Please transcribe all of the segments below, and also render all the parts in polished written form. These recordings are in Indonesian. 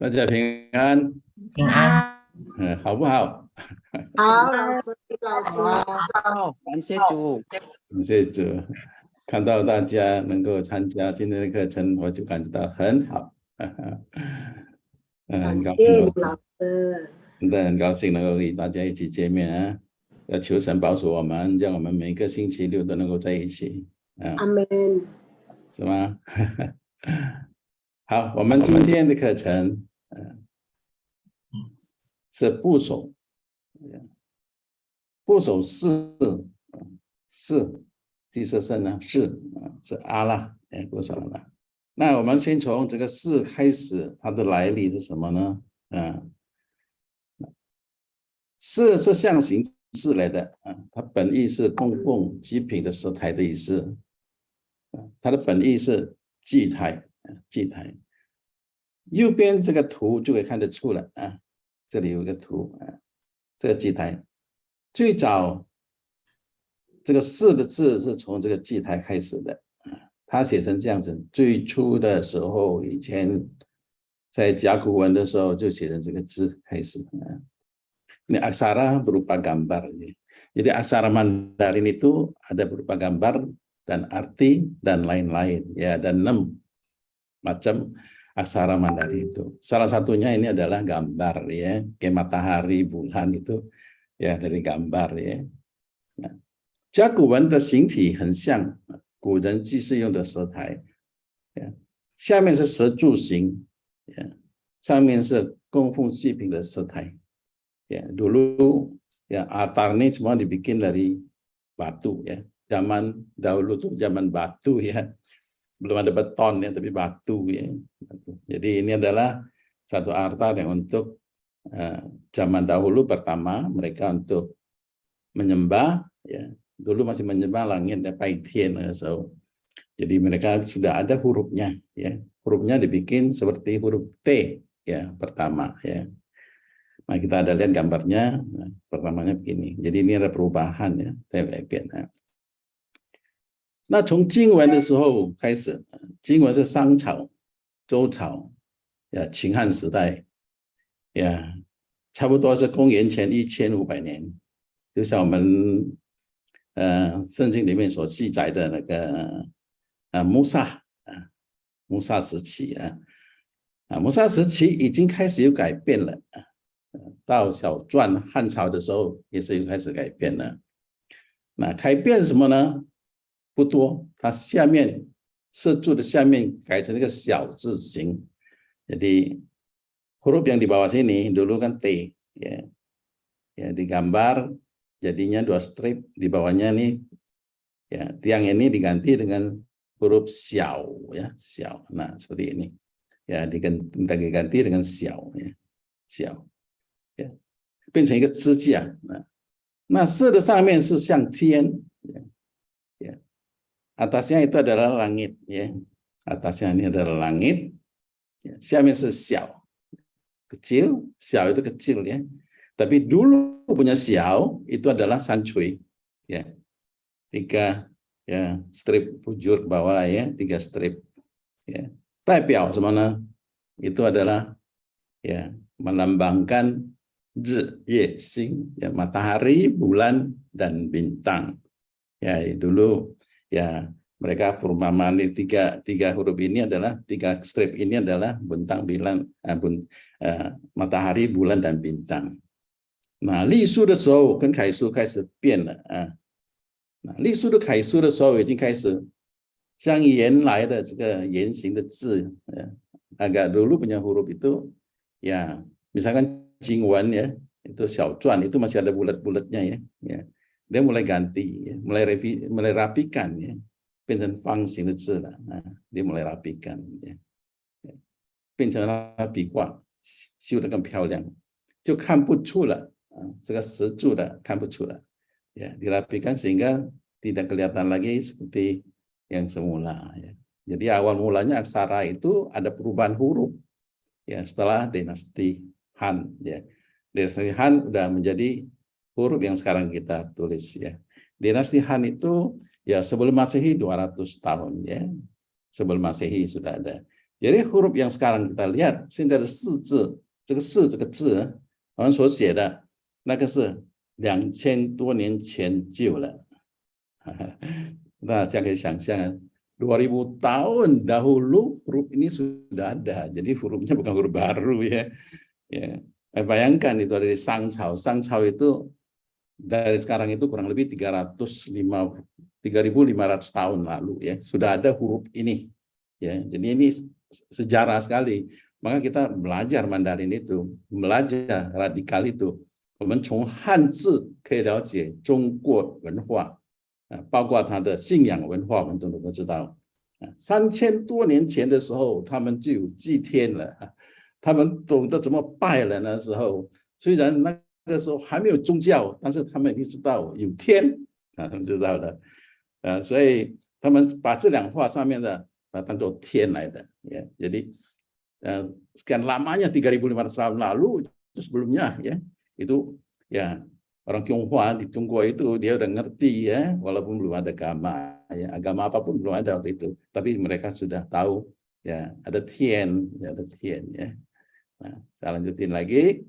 大家平安，平安。好不好？好，老师，好，感谢主。感谢主，看到大家能够参加今天的课程，我就感觉到很好。很感高兴谢老师。真的很高兴能够与大家一起见面啊！要求神保守我们，让我们每个星期六都能够在一起啊，阿门。是吗？好，我们今天的课程是部首，部首是第四声呢是阿拉，部首了。那我们先从这个是开始，它的来历是什么呢？是象形式来的它本意是供奉祭品的石台的意思，它的本意是祭台，祭台。右边这个图就可以看得出了这里有一个图这个祭台最早这个是的字是从这个祭台开始的它写成这样子，最初的时候以前在甲骨文的时候就写成这个字开始Ini aksara berupa gambar. Jadi aksara Mandarin itu ada berupa gambar dan arti dan lain-lain ya, dan 6 macam aksara Mandarin itu. Salah satunya ini adalah gambar ya, kayak matahari, bulan itu ya dari gambar ya. 甲骨文的形体很像古人祭祀用的石台，下面是石柱形，上面是供奉祭品的石台。Dulu ya altar ini semua dibikin dari batu ya. Zaman dahulu tuh zaman batu ya. Belum ada beton ya, tapi batu ya. Jadi ini adalah satu altar yang untuk zaman dahulu pertama mereka untuk menyembah ya. Dulu masih menyembah langit ya, Paitien so. Jadi mereka sudah ada hurufnya ya. Hurufnya dibikin seperti huruf T ya pertama ya. Nah, kita ada lihat gambarnya, pertamanya begini. Jadi ini ada perubahan ya,那从经文的时候开始，经文是商朝、周朝、秦汉时代，差不多是公元前1500年，就像我们圣经里面所记载的那个穆萨时期穆萨时期已经开始有改变了到小篆汉朝的时候也是又开始改变了。那改变什么呢？不多，它下面石柱的下面改成一个小字形。Jadi huruf yang di bawah sini dulu kan T ya digambar jadinya 2 strip, di bawahnya nih ya tiang ini diganti dengan huruf xiao ya, xiao. Nah, seperti ini. Ya diganti dengan xiao ya. Xiao. 变成一个支架那是的上面是像天atasnya itu adalah langit ya. Atasnya ini adalah langit下面是小 kecil, 小 itu kecil ya. Tapi dulu punya 小 itu adalah sancui ya. 3 ya strip bujur ke bawah ya, 3 strip ya. 代表什么呢？ itu adalah ya melambangkan 日月星 ya, matahari, bulan dan bintang. Ya dulu ya mereka perumpamaan tiga huruf ini adalah 3 strip ini adalah bintang, matahari, bulan dan bintang. 那隶书的时候跟楷书开始变了那隶书的楷书的时候已经开始像原来的这个圆形的字agak dulu punya huruf itu ya misalkan Jingwan ya, itu Xiaozuan itu masih ada bulat-bulatnya ya. Dia mulai ganti, ya, mulai rapikan ya. 变成方形的字了dia mulai rapikan ya. 变成了笔画修得更漂亮，就看不出了这个石柱的看不出了ya, dirapikan sehingga tidak kelihatan lagi seperti yang semula ya. Jadi awal mulanya aksara itu ada perubahan huruf ya setelah dinasti Han ya. Dinasti Han udah menjadi huruf yang sekarang kita tulis ya. Dinasti Han itu ya sebelum Masehi 200 tahun ya. Sebelum Masehi sudah ada. Jadi huruf yang sekarang kita lihat，现在的四字，这个四这个字，我们所写的那个是2000多年前就有了。大家可以想象，2000 tahun dahulu huruf ini sudah ada. Jadi hurufnya bukan huruf baru ya. Ya. Bayangkan itu dari Sangcao. Sangcao itu dari sekarang itu kurang lebih 3.500 tahun lalu ya. Sudah ada huruf ini. Ya. Jadi ini sejarah sekali. Maka kita belajar Mandarin itu, belajar radikal itu. 我们从汉字可以了解中国文化，包括它的信仰文化，我们都能够知道。3000多年前的时候，他们就有祭天了，他们懂得怎么拜了。那时候虽然那个时候还没有宗教，但是他们已经知道有天他们知道了，所以他们把这两画上面的当做天来的。Ya, jadi sekian lamanya 3.500 tahun lalu itu sebelumnya ya. Itu ya orang Tionghoa di Tionghoa itu dia udah ngerti ya, walaupun belum ada agama ya, agama apapun belum ada waktu itu, tapi mereka sudah tahu ya ada Tian ya, ada Tian ya. Nah, saya lanjutin lagi.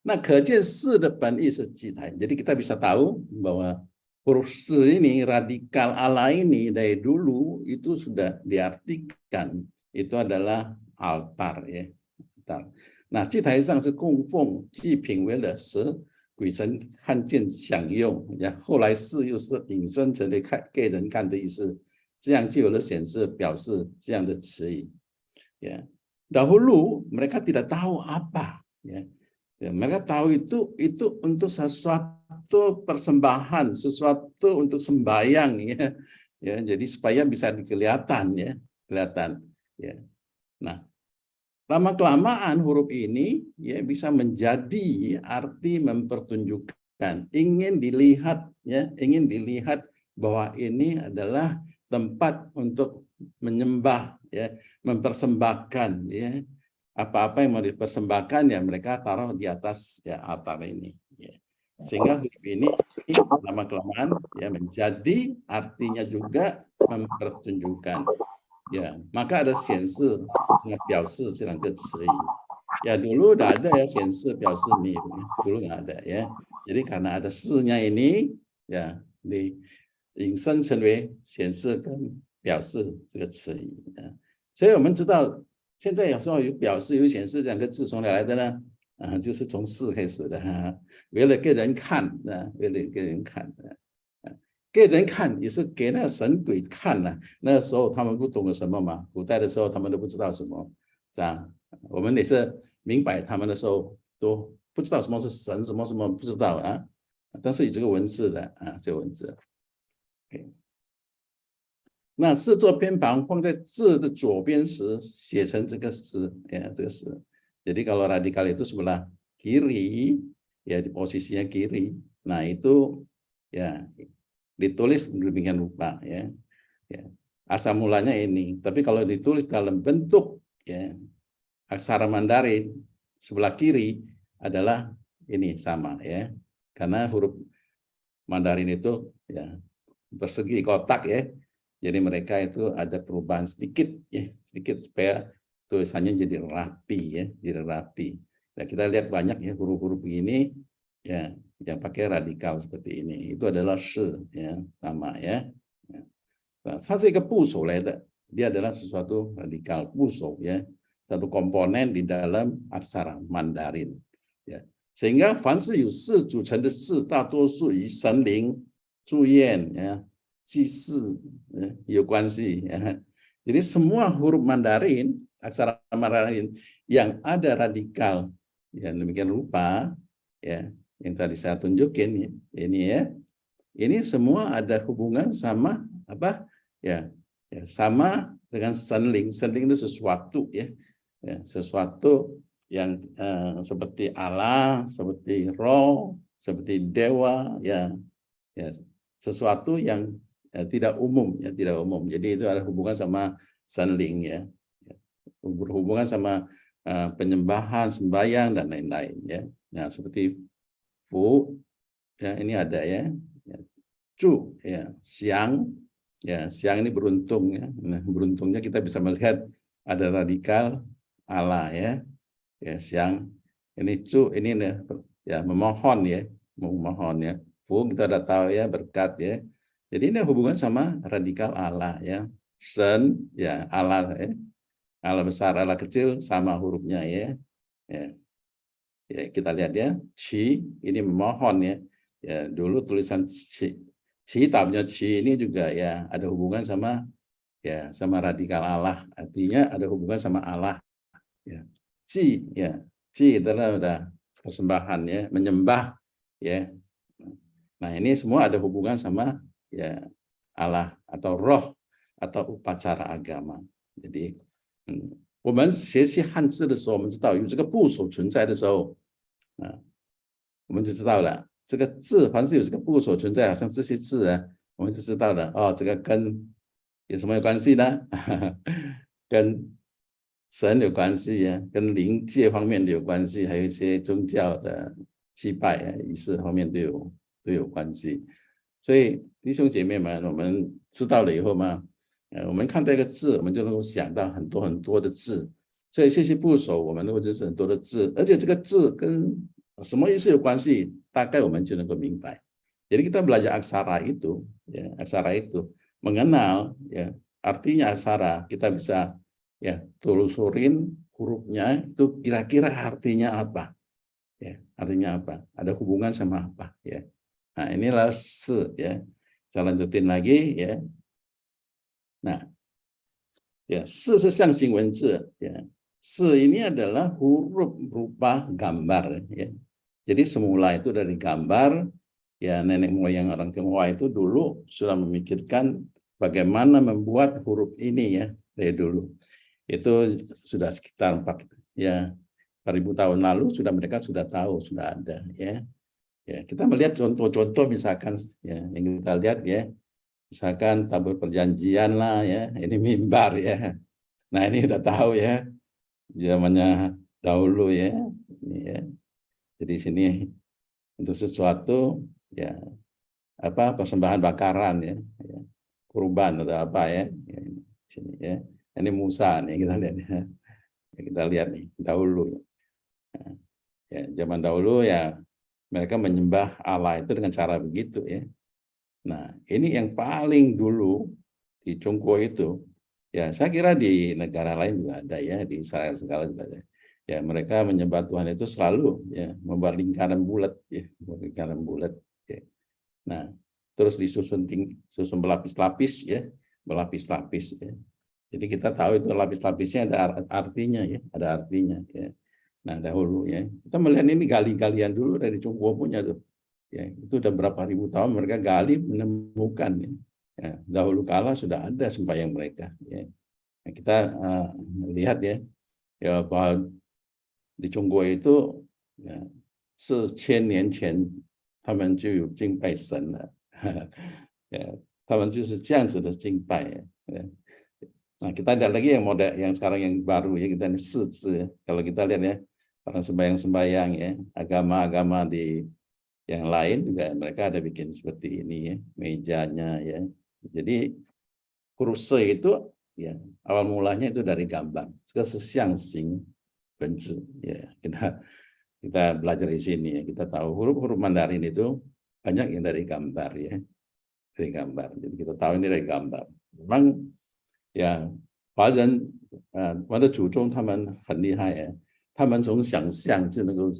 Nah, 可见四的本意是祭台， jadi kita bisa tahu bahwa huruf si ini radikal ala ini dari dulu itu sudah diartikan itu adalah altar ya, altar. 那祭台上是供奉祭品为了使鬼神看见享用，后来是又是引申成为给人看的意思，这样就有了显示表示这样的词语。Ya. Dahulu mereka tidak tahu apa, ya. Ya, mereka tahu itu untuk sesuatu persembahan, sesuatu untuk sembahyang ya. Ya, jadi supaya bisa kelihatan ya, kelihatan ya. Nah, lama-kelamaan huruf ini ya bisa menjadi arti mempertunjukkan, ingin dilihat ya, ingin dilihat bahwa ini adalah tempat untuk menyembah ya, mempersembahkan ya. Apa-apa yang mau dipersembahkan ya mereka taruh di atas ya altar ini ya. Sehingga huruf ini lama-kelamaan ya menjadi artinya juga mempertunjukkan. Ya, maka ada 显示 表示这两个词语。Ya dulu udah ada ya 显示表示你 dulu nggak ada ya. Jadi karena ada 是nya ini ya di 引申成为显示跟表示这个词语。所以我们知道现在有时候有表示有显示这两个字从哪来的呢？就是从是开始的，为了给人看，为了给人看。给人看也是给那神鬼看呢。那时候他们不懂得什么嘛，古代的时候他们都不知道什么，是吧？我们也是明白他们的时候都不知道什么是神，什么什么不知道啊。但是有这个文字的这个文字。那四座偏旁放在字的左边时，写成这个时，ya, 这个时。Jadi kalau radikal itu sebelah kiri, ya di posisinya kiri. Nah itu ya ditulis demikian rupa ya. Ya. Asal mulanya ini, tapi kalau ditulis dalam bentuk ya aksara Mandarin sebelah kiri adalah ini sama ya. Karena huruf Mandarin itu ya persegi kotak ya. Jadi mereka itu ada perubahan sedikit ya, sedikit supaya tulisannya jadi rapi ya, jadi rapi. Nah, kita lihat banyak ya huruf-huruf begini ya yang pakai radikal seperti ini, itu adalah shi ya, sama ya. Nah, 它是一个部首来的, dia adalah sesuatu radikal, 部首 ya, satu komponen di dalam aksara Mandarin ya. Sehingga 凡是有四组成的字，大多数与神灵、祝愿ya, 祭祀有关系ya. Jadi semua huruf Mandarin, aksara Mandarin yang ada radikal ya demikian rupa ya, yang tadi saya tunjukin ini ya, ini semua ada hubungan sama apa ya, ya sama dengan senling. Senling itu sesuatu ya, ya sesuatu yang seperti Allah, seperti roh, seperti dewa ya, ya sesuatu yang tidak umum ya, tidak umum. Jadi itu ada hubungan sama senling ya, berhubungan sama penyembahan, sembahyang dan lain-lain ya. Nah seperti fu ya, ini ada ya, cu ya, siang ya, siang ini beruntung ya. Nah, beruntungnya kita bisa melihat ada radikal ala ya. Ya, yang ini ini ya memohon ya, memohon ya. Fu kita udah tahu ya, berkat ya. Jadi ini hubungan sama radikal ala ya. Sen ya ala ya. Ala besar, ala kecil sama hurufnya ya. Ya. Ya, kita lihat ya, Qi ini memohon ya. Ya, dulu tulisan Qi tabnya Qi ini juga ya ada hubungan sama ya sama radikal Allah. Artinya ada hubungan sama Allah. Ya. Qi ya. Qi adalah udah persembahan ya, menyembah ya. Nah, ini semua ada hubungan sama ya Allah atau roh atau upacara agama. Jadi 我们学习汉字的时候，我们知道有这个部首存在的时候，我们就知道了这个字，凡是有这个部首存在，好像这些字啊，我们就知道了哦，这个跟有什么有关系呢？跟神有关系呀，跟灵界方面的有关系，还有一些宗教的祭拜啊、仪式方面都有关系。所以弟兄姐妹们，我们知道了以后嘛。我们看到一个字，我们就能够想到很多很多的字，所以这些部首我们能够认识很多的字，而且这个字跟什么意思有关系，大概我们就能够明白。Jadi kita belajar aksara itu, ya, aksara itu mengenal ya artinya aksara, kita bisa ya telusurin hurufnya itu kira-kira artinya apa, ya artinya apa, ada hubungan sama apa, ya. Nah inilah se, ya. Saya lanjutin lagi ya. Nah, ya, 是 象形文字, ya. 是 ini adalah huruf berupa gambar, ya. Jadi semula itu dari gambar, ya nenek moyang orang Tionghoa itu dulu sudah memikirkan bagaimana membuat huruf ini ya dari dulu. Itu sudah sekitar 4.000 tahun lalu mereka sudah tahu, sudah ada, ya. Ya, kita melihat contoh-contoh misalkan ya yang kita lihat ya. Misalkan tabur perjanjian lah ya, ini mimbar ya. Nah ini udah tahu ya, zamannya dahulu ya. Ini ya. Jadi sini untuk sesuatu ya apa persembahan bakaran ya, kurban atau apa ya. Sini ya. Ini Musa nih kita lihat ya. Kita lihat nih dahulu. Ya, zaman dahulu ya mereka menyembah Allah itu dengan cara begitu ya. Nah, ini yang paling dulu di Tionghoa itu, ya saya kira di negara lain juga ada ya, di Israel segala juga ada. Ya mereka menyembah Tuhan itu selalu ya membuat lingkaran bulat, ya, lingkaran bulat. Ya. Nah, terus disusun susun berlapis-lapis ya, berlapis-lapis ya. Jadi kita tahu itu lapis-lapisnya ada artinya ya, ada artinya ya. Nah dahulu ya, kita melihat ini gali-galian dulu dari Tionghoa punya tuh. Ya, itu udah berapa ribu tahun mereka gali menemukan ya. Ya, dahulu kala sudah ada sembahyang mereka ya. Nah, kita lihat ya bahwa di Tionghoa itu ya 4000年前他们就有敬拜神了ya, 他们就是这样子的敬拜ya. Nah kita lihat lagi yang model yang sekarang yang baru ya, kita ini 4 字ya. Kalau kita lihat ya orang sembahyang ya, agama-agama di yang lain juga mereka ada bikin seperti ini ya, mejanya ya. Jadi huruf se itu ya awal mulanya itu dari gambar. Sexiang xing benzi ya. Kita belajar di sini ya. Kita tahu huruf-huruf Mandarin itu banyak yang dari gambar ya. Dari gambar. Jadi kita tahu ini dari gambar. Memang ya 华人我的祖宗他们很厉害呀，他们从想象就能够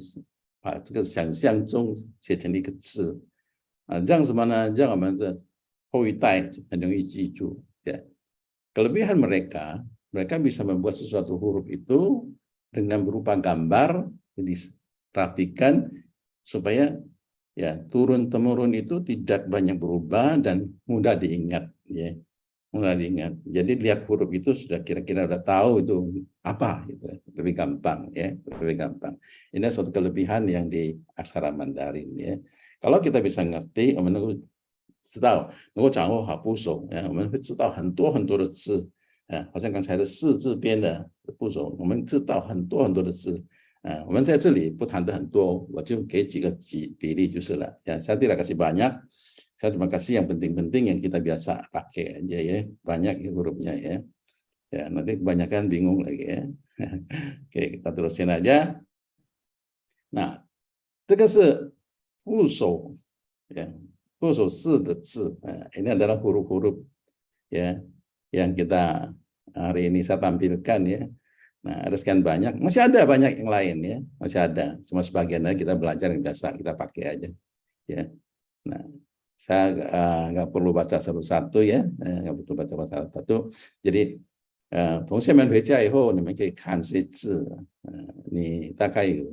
把这个想象中写成一个字让什么呢？让我们的后一代很容易记住ya. Kelebihan mereka bisa membuat sesuatu huruf itu dengan berupa gambar dirapikan supaya ya turun temurun itu tidak banyak berubah dan mudah diingat ya. Mudah diingat. Jadi lihat huruf itu sudah kira-kira udah tahu itu apa gitu. Lebih gampang ya, lebih gampang. Ini suatu kelebihan yang di aksara Mandarin ya. Kalau kita bisa ngerti, 我们能够掌握好部首，我们会知道很多很多的字，好像刚才的4字边的部首，我们知道很多很多的字，我们在这里不谈的很多，我就给几个比例就是了。Ya, saya tidak kasih banyak. Saya cuma kasih yang penting-penting yang kita biasa pakai aja ya, banyak hurufnya ya. Ya, nanti kebanyakan bingung lagi ya. Oke, kita terusin aja. Nah, 这个是部首 ya, 部首式的字. Ini adalah huruf-huruf ya yang kita hari ini saya tampilkan ya. Nah, ada sekian banyak, masih ada banyak yang lain ya, masih ada. Cuma sebagiannya kita belajar yang biasa kita pakai aja ya. Nah, saya nggak perlu baca satu-satu ya, nggak perlu baca satu-satu. Jadi 同学们回家以后，你们可以看这些字，你大概有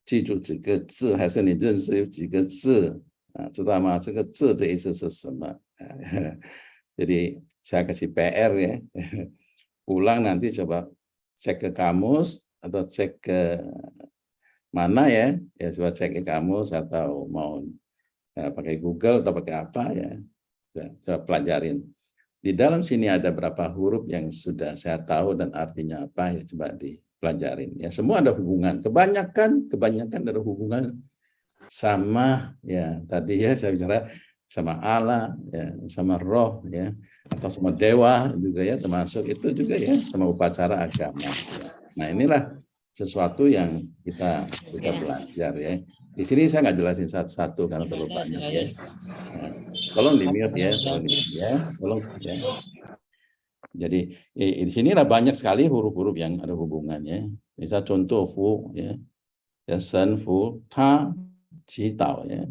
记住几个字，还是你认识有几个字知道吗？这个字的意思是什么？Jadi saya kasih PR ya, pulang nanti coba cek ke kamus atau cek ke mana ya, coba cek ke kamus atau mau pakai Google atau pakai apa ya, coba pelajarin. Di dalam sini ada berapa huruf yang sudah saya tahu dan artinya apa ya, coba dipelajarin ya. Semua ada hubungan. Kebanyakan ada hubungan sama ya, tadi ya saya bicara sama Allah ya, sama roh ya, atau sama dewa juga ya, termasuk itu juga ya, sama upacara agama. Nah, inilah sesuatu yang kita belajar ya. Di sini saya nggak jelasin satu-satu karena terlalu banyak ya. Tolong di-mute ya, tolong ya. Jadi di sini ada banyak sekali huruf-huruf yang ada hubungannya. Misal contoh fu ya, sen, fu, ta, ci, tao ya.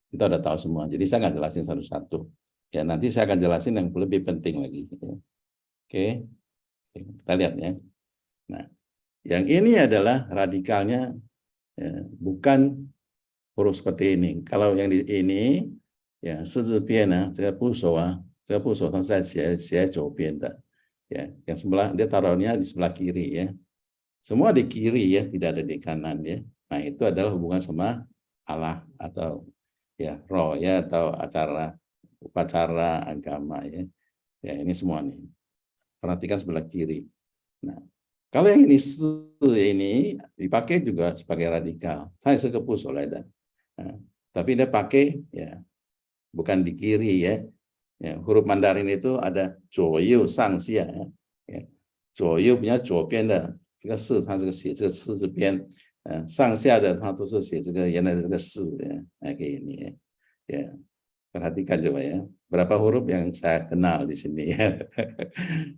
Kita udah tahu semua. Jadi saya nggak jelasin satu-satu. Ya, nanti saya akan jelasin yang lebih penting lagi. Oke, kita lihat ya. Nah, yang ini adalah radikalnya. Ya, bukan huruf seperti ini. Kalau yang di ini ya, 四字边呢，这个部首啊，这个部首它是在写左边的， ya, yang sebelah dia taruhnya di sebelah kiri ya. Semua di kiri ya, tidak ada di kanan ya. Nah, itu adalah hubungan sama Allah atau ya roh ya, atau upacara agama ya. Ya, ini semua nih. Perhatikan sebelah kiri. Nah, kalau yang ini dipakai juga sebagai radikal. Saya suka pusoleda. Nah, tapi dia pakai ya bukan di kiri ya. Ya, huruf Mandarin itu ada 左右上下ya. 左右比较左边的这个是它这个写这个四字边，上下的它都是写这个原来的这个四ya. Kayak ini ya. Perhatikan coba ya. Berapa huruf yang saya kenal di sini ya.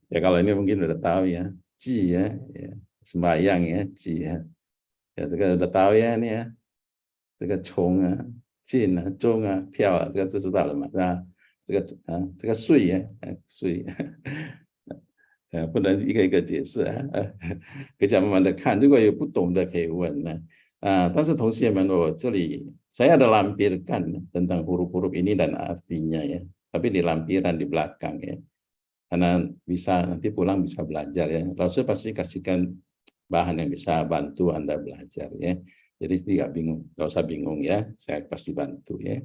Ya kalau ini mungkin udah tahu ya. Ji ya, sembahyang ya, ji ya. Ya, 这个 udah tahu ya ini ya. 这个冲啊、进啊、中啊、票啊，这个就知道了嘛，是吧？这个税呀，税，不能一个一个解释可以讲慢慢的看，如果有不懂的可以问呢。但是同学们，我这里saya ada lampirkan tentang huruf-huruf ini dan artinya ya, tapi di lampiran di belakang ya. Karena bisa nanti pulang bisa belajar ya. Lalu saya pasti kasihkan bahan yang bisa bantu Anda belajar ya. Jadi tidak bingung, nggak usah bingung ya. Saya pasti bantu ya.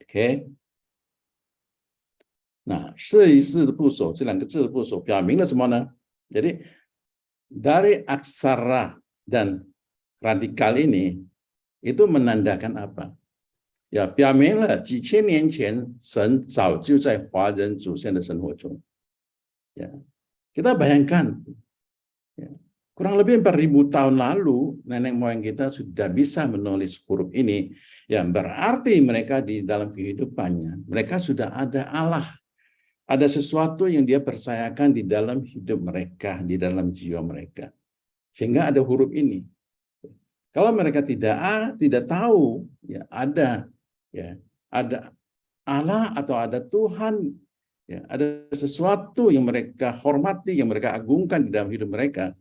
Oke. Nah, 是一式的部首，这两个字的部首表明了什么呢？Jadi dari aksara dan radikal ini itu menandakan apa? Ya, 表明了几千年前神早就在华人祖先的生活中。Ya, kita bayangkan ya, kurang lebih 4000 tahun lalu nenek moyang kita sudah bisa menulis huruf ini, yang berarti mereka di dalam kehidupannya mereka sudah ada Allah, ada sesuatu yang dia percayakan di dalam hidup mereka, di dalam jiwa mereka, sehingga ada huruf ini. Kalau mereka tidak tahu ya ada Allah atau ada Tuhan. Ya, ada sesuatu yang mereka hormati, yang mereka agungkan di dalam hidup mereka.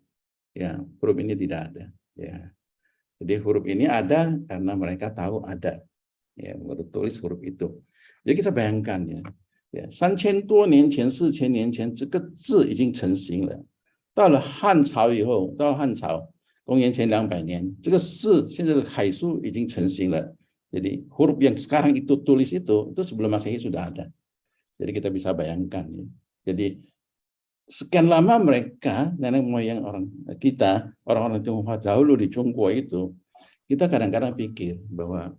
Ya, huruf ini tidak ada. Ya, jadi huruf ini ada karena mereka tahu ada. Ya, baru tulis huruf itu. Jadi kita bayangkan ya, 3000多年前、4000年前，这个字已经成型了。到了汉朝以后，到了汉朝，公元前200年，这个字现在的楷书已经成型了。Jadi huruf yang sekarang itu tulis itu sebelum Masehi sudah ada. Jadi kita bisa bayangkan ya. Jadi sekian lama mereka, nenek moyang orang-orang Tionghoa dahulu di Tionghoa itu, kita kadang-kadang pikir bahwa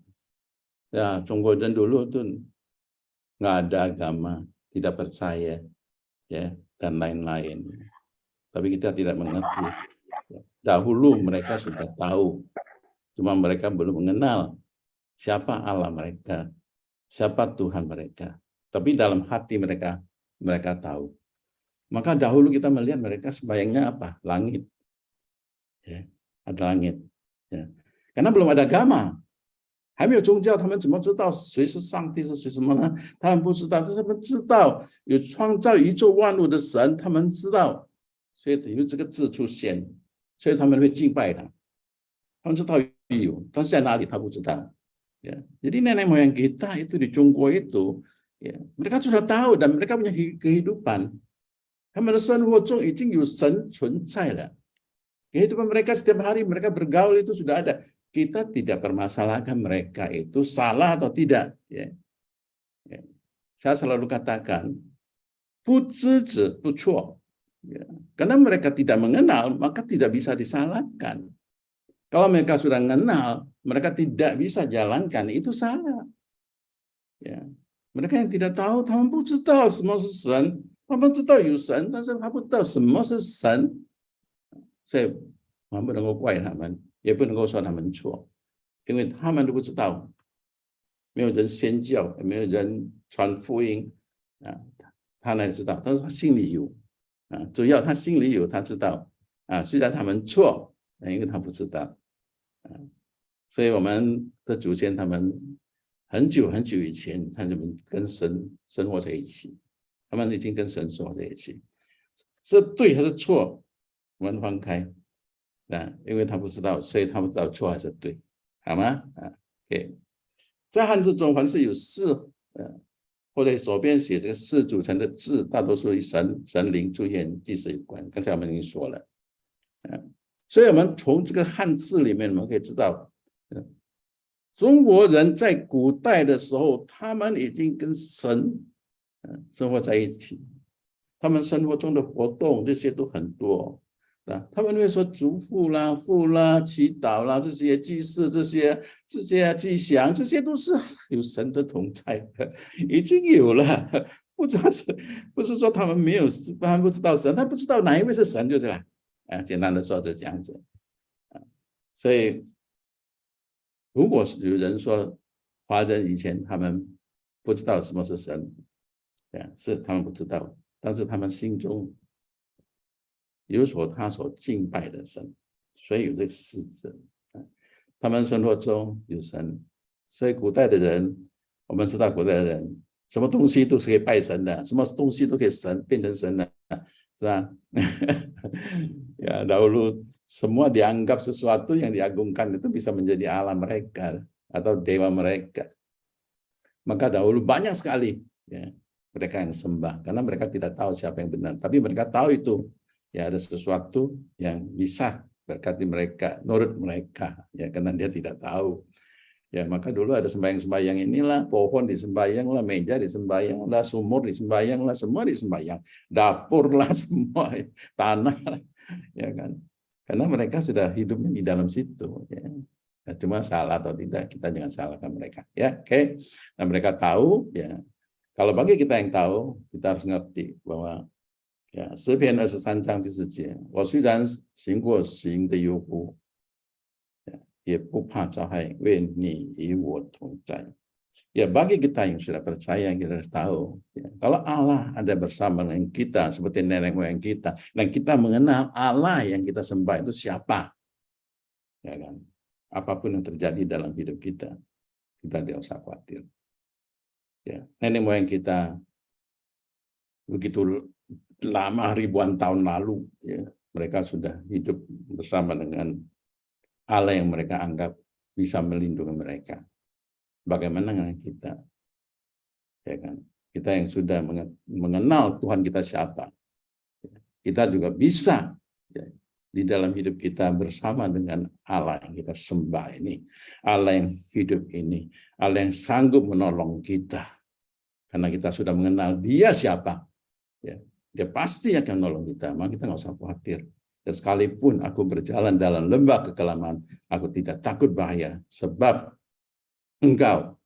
ya Tionghoa dan dulu itu nggak ada agama, tidak percaya ya dan lain-lain. tapi kita tidak mengerti. Dahulu mereka sudah tahu, cuma mereka belum mengenal siapa Allah mereka, siapa Tuhan mereka. Tapi dalam hati mereka tahu. Maka dahulu kita melihat mereka sembahyangnya apa? Langit. Ya, ada langit. Ya. Karena belum ada agama. 还没有宗教，他们怎么知道谁是上帝是谁什么呢？他们不知道，但是他们知道有创造宇宙万物的神，他们知道，所以有这个字出现，所以他们会敬拜他。他们知道有，但是在哪里他不知道。Ya. Jadi nenek moyang kita itu di Jonggo itu, ya, mereka sudah tahu dan mereka punya kehidupan. 他们的生活中已经有神存在了。Kehidupan mereka setiap hari mereka bergaul itu sudah ada. Kita tidak permasalahkan mereka itu salah atau tidak. Ya. Ya. Saya selalu katakan, 不知者不错. Ya. Karena mereka tidak mengenal, maka tidak bisa disalahkan. Kalau mereka sudah mengenal, mereka tidak bisa jalankan, itu salah. Ya. Mereka yang tidak tahu, 他们不知道什么是神，他们知道有神，但是他不知道什么是神。所以我们不能够怪他们。也不能够说他们错，因为他们都不知道，没有人宣教，也没有人传福音啊，他哪里知道？但是他心里有啊，只要他心里有，他知道啊，虽然他们错，因为他不知道啊，所以我们的祖先他们很久很久以前，他们跟神生活在一起，他们已经跟神生活在一起，是对还是错，我们放开。因为他不知道，所以他不知道错还是对，好吗？OK， 在汉字中，凡是有四，或者左边写这个四组成的字，大多数与神灵出现祭祀有关。刚才我们已经说了，所以我们从这个汉字里面，我们可以知道，中国人在古代的时候，他们已经跟神生活在一起，他们生活中的活动这些都很多。他们会说祝福啦、福啦、祈祷啦，这些祭祀、这些吉祥，这些都是有神的同在的，已经有了。不知道不是说他们没有，他们不知道神，他不知道哪一位是神就是了。简单的说是这样子。所以，如果有人说华人以前他们不知道什么是神，是他们不知道，但是他们心中有他所敬拜的神，所以有这个四字。他们生活中有神，所以古代的人，我们知道古代的人什么东西都是可以拜神的，什么东西都可以变成神的，是吧？Ya, dahulu semua dianggap sesuatu yang diagungkan itu bisa menjadi Allah mereka atau dewa mereka. Maka dahulu banyak sekali ya, mereka yang sembah karena mereka tidak tahu siapa yang benar, tapi mereka tahu itu. Ya ada sesuatu yang bisa berkati mereka, nurut mereka, ya karena dia tidak tahu. Ya maka dulu ada sembahyang-sembahyang inilah, pohon disembahyang lah, meja disembahyang lah, sumur disembahyang lah, semua disembahyang, dapur lah semua, tanah, ya kan? Karena mereka sudah hidupnya di dalam situ. Ya. Nah, cuma salah atau tidak kita jangan salahkan mereka, ya, oke? Nah mereka tahu, ya. Kalau bagi kita yang tahu, kita harus ngerti bahwa ya, 诗篇23章第4节，我虽然行过死荫的幽谷，也不怕遭害，因为你与我同在。Ya bagi kita yang sudah percaya, yang kita tahu, ya, kalau Allah ada bersama dengan kita seperti nenek moyang kita, dan kita mengenal Allah yang kita sembah itu siapa, ya kan? Apapun yang terjadi dalam hidup kita tidak usah khawatir. Ya, nenek moyang kita begitu lama ribuan tahun lalu, ya, mereka sudah hidup bersama dengan Allah yang mereka anggap bisa melindungi mereka. Bagaimana dengan kita? Ya kan? Kita yang sudah mengenal Tuhan kita siapa, kita juga bisa ya, di dalam hidup kita bersama dengan Allah yang kita sembah ini, Allah yang hidup ini, Allah yang sanggup menolong kita, karena kita sudah mengenal Dia siapa. Ya, Dia pasti akan menolong kita, maka kita nggak usah khawatir. Dan sekalipun aku berjalan dalam lembah kekelaman, aku tidak takut bahaya, sebab Engkau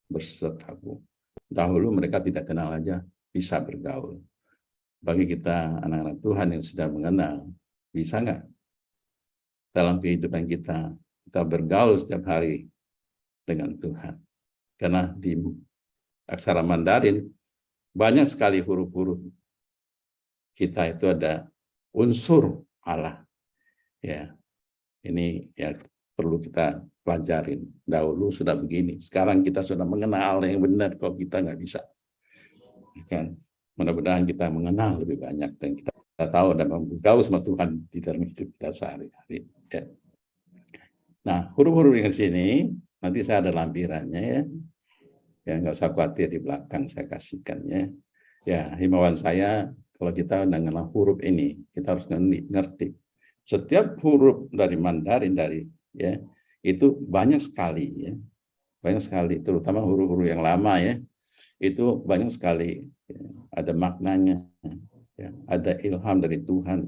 bersertaku. Dahulu mereka tidak kenal aja bisa bergaul. bagi kita anak-anak Tuhan yang sudah mengenal, bisa nggak dalam kehidupan kita bergaul setiap hari dengan Tuhan? Karena di aksara Mandarin banyak sekali huruf-huruf kita itu ada unsur Allah. Ya, ini ya perlu kita pelajarin. Dahulu sudah begini, sekarang kita sudah mengenal yang benar. Kalau kita nggak bisa, kan? Mudah-mudahan kita mengenal lebih banyak dan kita tahu dan bergaul sama Tuhan di dalam hidup kita sehari-hari. Ya. Nah, huruf-huruf yang di sini nanti saya ada lampirannya ya. Ya nggak usah khawatir, di belakang saya kasihkannya. Ya, himbauan saya kalau kita mengenal huruf ini, kita harus ngerti. Setiap huruf dari Mandarin ya itu banyak sekali ya. Banyak sekali, terutama huruf-huruf yang lama ya. Itu banyak sekali ya, ada maknanya ya, ada ilham dari Tuhan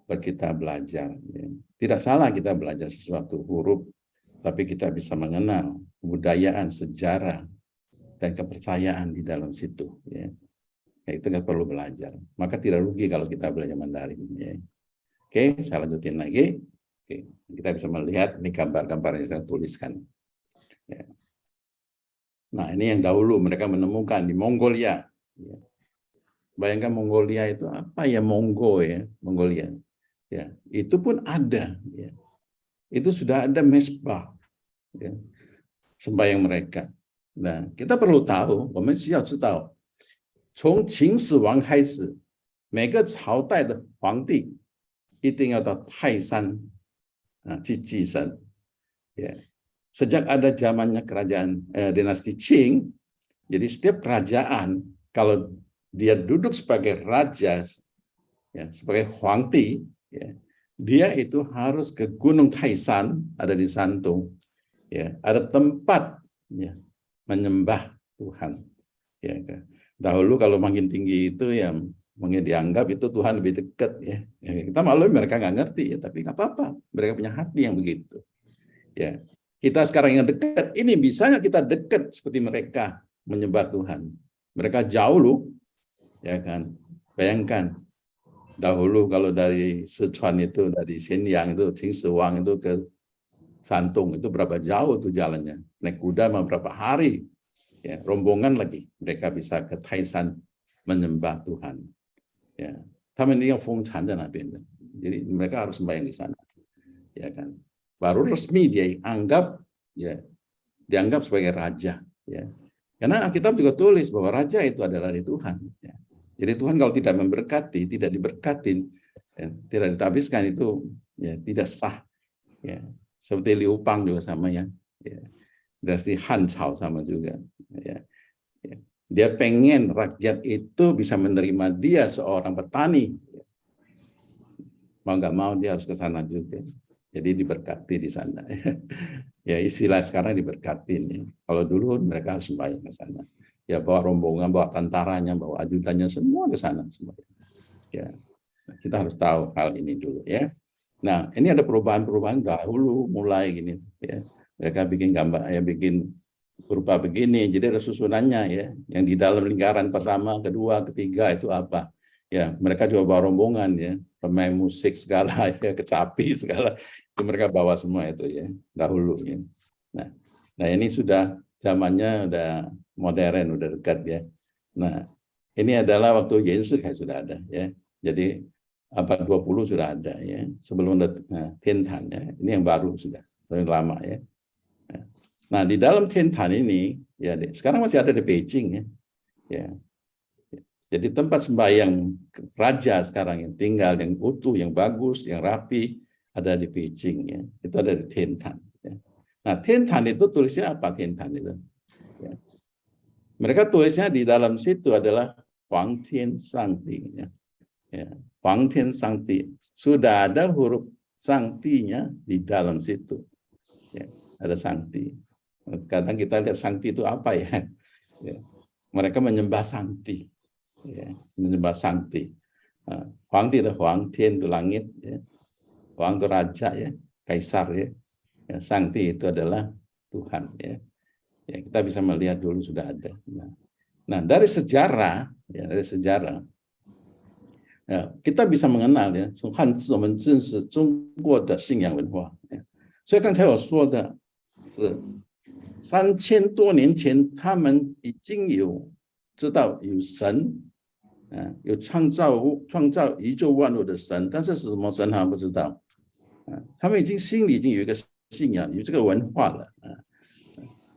buat kita belajar ya. Tidak salah kita belajar sesuatu huruf, tapi kita bisa mengenal kebudayaan, sejarah, dan kepercayaan di dalam situ ya. Ya, itu nggak perlu belajar, maka tidak rugi kalau kita belajar Mandarin ya. Oke, saya lanjutin lagi. Oke, kita bisa melihat ini gambar-gambar yang saya tuliskan ya. Nah, ini yang dahulu mereka menemukan di Mongolia ya. Bayangkan Mongolia itu apa ya, Monggo ya, Mongolia ya, itu pun ada ya. Itu sudah ada mesbah ya, sembahyang mereka. Nah, kita perlu tahu, 我们需要知道从秦始皇开始，每个朝代的皇帝一定要到泰山去祭神ya. Sejak ada zamannya kerajaan dinasti Qing, jadi setiap kerajaan kalau dia duduk sebagai raja ya, sebagai huangdi ya, dia itu harus ke Gunung Taisan, ada di Santung ya, ada tempat ya menyembah Tuhan ya. Dahulu kalau makin tinggi itu ya mungkin dianggap itu Tuhan lebih dekat ya. Kita maklum mereka nggak ngerti ya, tapi nggak apa-apa, mereka punya hati yang begitu ya. Kita sekarang yang dekat ini, bisa nggak kita dekat seperti mereka menyembah Tuhan? Mereka jauh loh ya kan. Bayangkan dahulu kalau dari Sichuan itu, dari Shenyang itu, Qing Shi Huang itu ke Santung itu berapa jauh tuh jalannya, naik kuda mau berapa hari ya, rombongan lagi mereka bisa ke Taisan menyembah Tuhan ya. Jadi mereka harus sembahyang di sana ya kan, baru resmi dia anggap ya, dianggap sebagai raja ya. Karena Alkitab juga tulis bahwa raja itu adalah dari Tuhan ya. Jadi Tuhan kalau tidak memberkati, tidak diberkatin ya, tidak ditabiskan, itu ya tidak sah ya. Seperti Liu Pang juga sama ya, dinasti Han Cao sama juga ya. Dia pengen rakyat itu bisa menerima dia seorang petani, mau nggak mau dia harus ke sana juga, jadi diberkati di sana ya. Istilah sekarang diberkatin ya. Kalau dulu mereka harus sembahyang ke sana ya, bawa rombongan, bawa tentaranya, bawa ajudannya, semua ke sana ya. Kita harus tahu hal ini dulu ya. Nah, ini ada perubahan-perubahan dahulu mulai gini ya. Mereka bikin gambar ya, bikin berupa begini. Jadi ada susunannya ya. Yang di dalam lingkaran pertama, kedua, ketiga itu apa? Ya, mereka juga bawa rombongan ya, pemain musik segala ya, kecapi segala. Itu mereka bawa semua itu ya, dahulu ya. Nah, ini sudah zamannya udah modern, udah dekat ya. Nah, ini adalah waktu Yesus sudah ada ya. Jadi abad 20 sudah ada ya, sebelum Tiantan ya. Ini yang baru, sudah lebih lama ya. Nah, di dalam Tiantan ini ya, sekarang masih ada di Beijing ya. Jadi tempat sembahyang raja sekarang yang tinggal, yang utuh, yang bagus, yang rapi, ada di Beijing ya. Itu ada di Tiantan ya. Nah, Tiantan itu tulisnya apa Tiantan itu ya. Mereka tulisnya di dalam situ adalah Huang Tian Shangdi ya. Huang Tian Shangdi, sudah ada huruf Shangdi-nya di dalam situ ya, ada Shangdi. Kadang kita lihat Shangdi itu apa ya, mereka menyembah Shangdi ya, menyembah Shangdi. Huang itu Huang, Tian itu langit ya. Huang itu raja ya, kaisar ya. Shangdi itu adalah Tuhan ya. Ya, kita bisa melihat dulu sudah ada. Nah, dari sejarah ya, dari sejarah kita bisa mengenal呀，从汉字我们认识中国的信仰文化。所以刚才我说的是3000多年前，他们已经有知道有神，有创造宇宙万物的神，但是是什么神还不知道。他们心里已经有一个信仰，有这个文化了。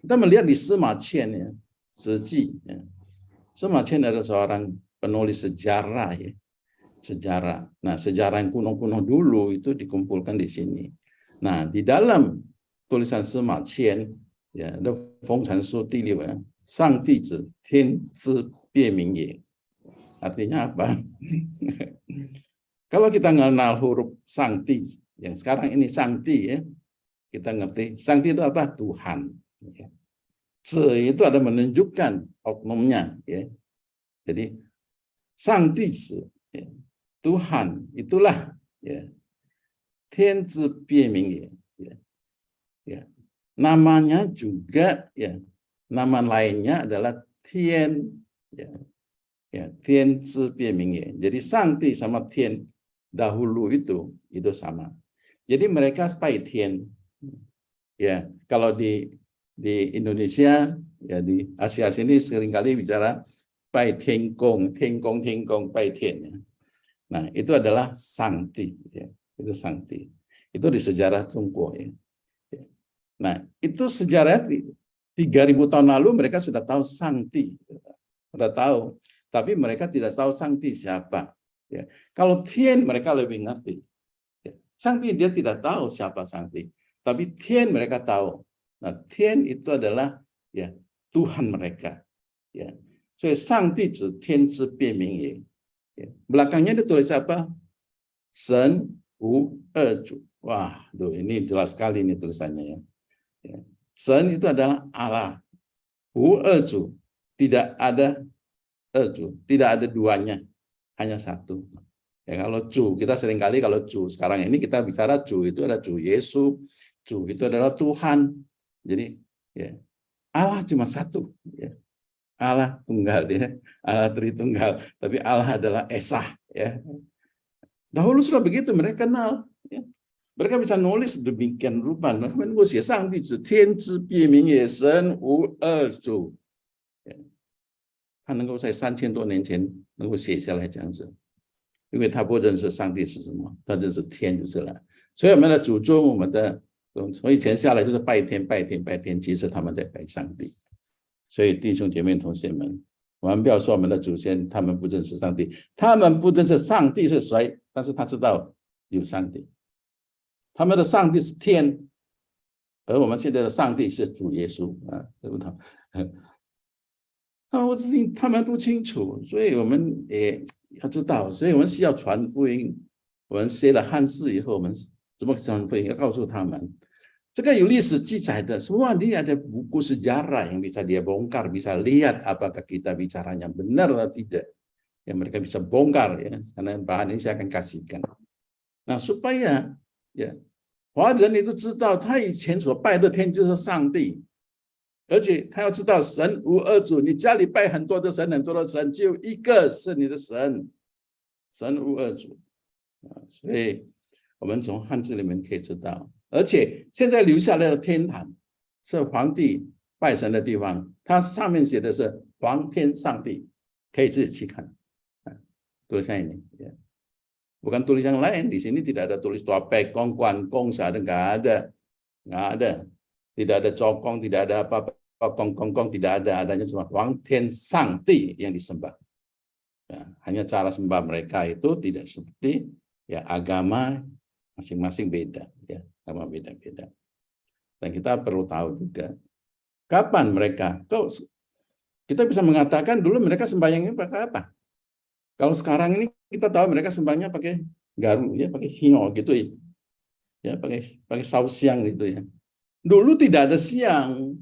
他们lihat di Sima Qian ya, Siji, Sima Qian adalah seorang penulis sejarah ya. Sejarah. Nah, sejarah yang kuno-kuno dulu itu dikumpulkan di sini. Nah, di dalam tulisan Sima Qian, ya, ada Feng Chan Su di 6ya, Sang Di Zi, Tian Zi Bie Ming Ye. Artinya apa? Kalau kita mengenal huruf Sang Di, yang sekarang ini Sang Di ya, kita ngerti Sang Di itu apa? Tuhan. Zi itu ada menunjukkan oknumnya ya. Jadi Sang Di Zi, ya. Tuhan itulah ya. Tian Zi Bie Ming Ye, ya. Ya. Namanya juga ya, nama lainnya adalah Tian ya. Ya, Tian Zi Bie Ming Ye. Jadi Sang Di sama Tian dahulu itu sama. Jadi mereka Pai Tian. Ya, kalau di Indonesia ya, di Asia sini seringkali bicara Pai Tian Gong, Pai Tian ya. Nah, itu adalah Sang Di ya. Itu Sang Di. Itu di sejarah Tiongkok ya. Nah, itu sejarah 3000 tahun lalu mereka sudah tahu Sang Di. Sudah tahu, tapi mereka tidak tahu Sang Di siapa ya. Kalau Tian mereka lebih ngerti. Ya. Sang Di dia tidak tahu siapa Sang Di, tapi Tian mereka tahu. Nah, Tian itu adalah ya Tuhan mereka ya. So Sang Di Zi Tian Zi Bie Ming Ye. Ya. Belakangnya ditulis apa? Shen Wu Er Zhu. Wah, ini jelas sekali ini tulisannya ya. Ya. Shen itu adalah Allah. Wu Er Zhu, tidak ada Er Zhu, tidak ada duanya, hanya satu. Ya, kalau Zhu, kita seringkali kalau Zhu, sekarang ini kita bicara Zhu itu ada Zhu Yesus, Zhu itu adalah Tuhan. Jadi ya, Allah cuma satu. Ya. Allah tunggal ya, Allah Tritunggal, tapi Allah adalah Esa ya. Dahulu sudah begitu mereka kenal ya. Mereka bisa nulis demikian rupa. Nah, Sang Di Zi Tian Zi Bie Ming Ye Shen Wu Er Zhu. 他能够在3000多年前能够写下来这样子，因为他不认识上帝是什么，他认识天就是了。所以我们的祖宗，我们的从以前下来就是拜天，其实他们在拜上帝。所以弟兄姐妹同学们，我们不要说我们的祖先他们不认识上帝，他们不认识上帝是谁，但是他知道有上帝。他们的上帝是天，而我们现在的上帝是主耶稣啊，对不对？他们不清楚，所以我们也要知道，所以我们需要传福音。我们学了汉字以后，我们怎么传福音？要告诉他们，这个有历史记载的，semua ini ada buku sejarah yang bisa dia bongkar, bisa lihat apakah kita bicaranya benar atau tidak. Yang mereka bisa bongkar ya, karena bahan ini saya akan kasihkan. Nah, supaya ya 华人你都知道，他以前所拜的天就是上帝。而且他要知道神无二主，你家里拜很多的神，只有一个是你的神，神无二主。所以我们从汉字里面可以知道，而且现在留下来的天坛是皇帝拜神的地方，它上面写的是皇天上帝，可以自己去看。tulisan ini ya. Bukan tulis yang lain, di sini tidak ada tulis topek, kong, kuan, kong, nggak ada. Tidak ada cokong, tidak ada apa-apa, kong, tidak ada. Adanya cuma Wang Tian Sang Di yang disembah. Ya, hanya cara sembah mereka itu tidak seperti ya agama masing-masing beda. Ya, agama beda-beda. Dan kita perlu tahu juga kapan mereka. Kita bisa mengatakan dulu mereka sembahyangnya pakai apa? Kalau sekarang ini kita tahu mereka sembahnya pakai garu, ya, pakai hingo gitu ya, pakai saus siang gitu ya. Dulu tidak ada siang,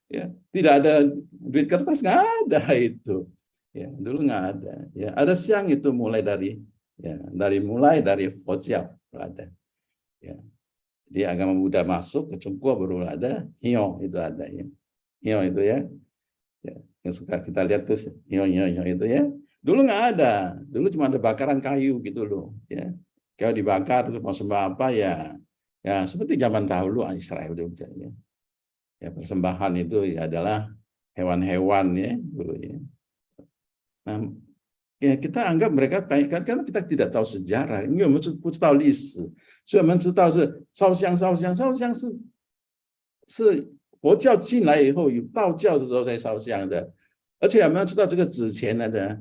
ya, tidak ada duit kertas, nggak ada itu, ya, dulu nggak ada. Ya, ada siang itu mulai dari Fojia ada, ya. Jadi agama Buddha masuk ke Tiongkok baru ada Hio itu ada ya, Hio itu ya, yang suka kita lihat tuh Hio itu ya, Dulu nggak ada, dulu cuma ada bakaran kayu gitu loh, ya. Kalau dibakar terus mau sembah apa ya, ya seperti zaman dahulu Israel juga ya. Ya persembahan itu ya adalah hewan-hewan ya dulu ya. Nah, ya kita anggap mereka karena kita tidak tahu sejarah, 因为我们是不知道历史，所以我们知道是烧香是佛教进来以后有道教的时候才烧香的，而且我们要知道这个纸钱ada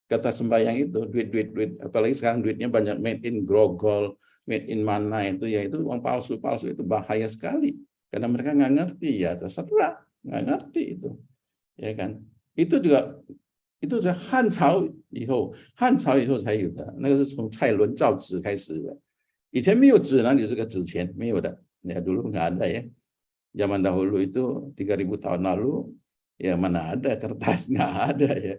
kata sembahyang itu duit, apalagi sekarang duitnya banyak made in grogol, made in mana itu ya itu uang palsu itu bahaya sekali karena mereka nggak ngerti ya terserah nggak ngerti itu ya kan itu juga itu是汉朝以后才有的，那个是从蔡伦造纸开始的，以前没有纸哪里有这个纸钱没有的ya dulu nggak ada ya zaman dahulu itu 3000 tahun lalu ya mana ada kertas nggak ada ya.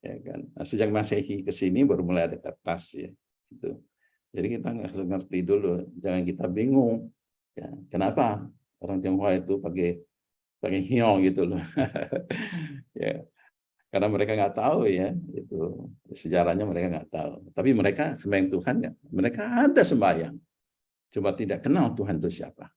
Ya kan sejak Masehi ke sini baru mulai ada kertas ya itu jadi kita harus ngerti dulu jangan kita bingung ya kenapa orang Tionghoa itu pakai hiong gitu loh ya karena mereka nggak tahu ya itu sejarahnya mereka nggak tahu tapi mereka sembahyang Tuhan ya mereka ada sembahyang cuma tidak kenal Tuhan itu siapa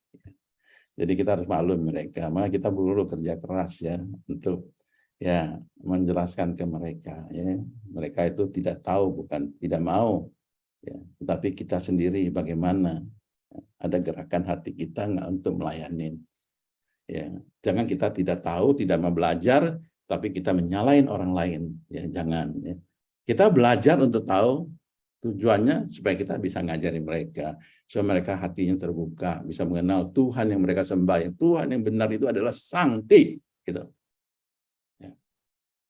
jadi kita harus maklum mereka maka kita perlu kerja keras ya untuk ya menjelaskan ke mereka ya mereka itu tidak tahu bukan tidak mau ya tetapi kita sendiri bagaimana ada gerakan hati kita nggak untuk melayani ya jangan kita tidak tahu tidak mau belajar tapi kita menyalahin orang lain ya jangan ya kita belajar untuk tahu tujuannya supaya kita bisa ngajari mereka supaya mereka hatinya terbuka bisa mengenal Tuhan yang mereka sembah Tuhan yang benar itu adalah Sangti gitu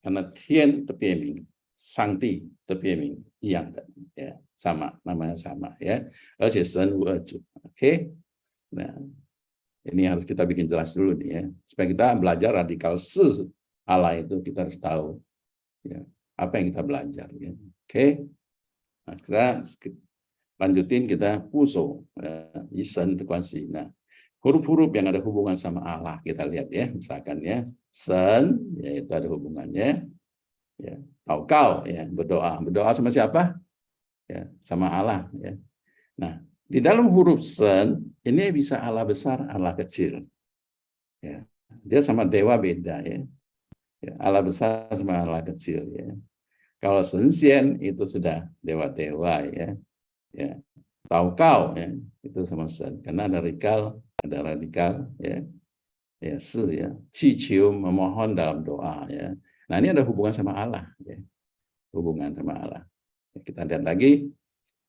karena Tien Tepieming, Sangti Tepieming, yang ya sama namanya sama ya. Oke, nah ini harus kita bikin jelas dulu nih ya supaya kita belajar radikal Allah itu kita harus tahu ya apa yang kita belajar ya. Oke, nah kita lanjutin kita puso Isen Tekuansi. Nah huruf-huruf yang ada hubungan sama Allah kita lihat ya misalkan ya sen yaitu ada hubungannya ya taukau ya berdoa sama siapa ya sama Allah ya nah di dalam huruf sen ini bisa Allah besar Allah kecil ya dia sama dewa beda ya Allah besar sama Allah kecil ya kalau sensian itu sudah dewa-dewa ya taukau ya itu sama sen karena ada radikal ya cicium memohon dalam doa ya nah ini ada hubungan sama Allah ya hubungan sama Allah ya, kita lihat lagi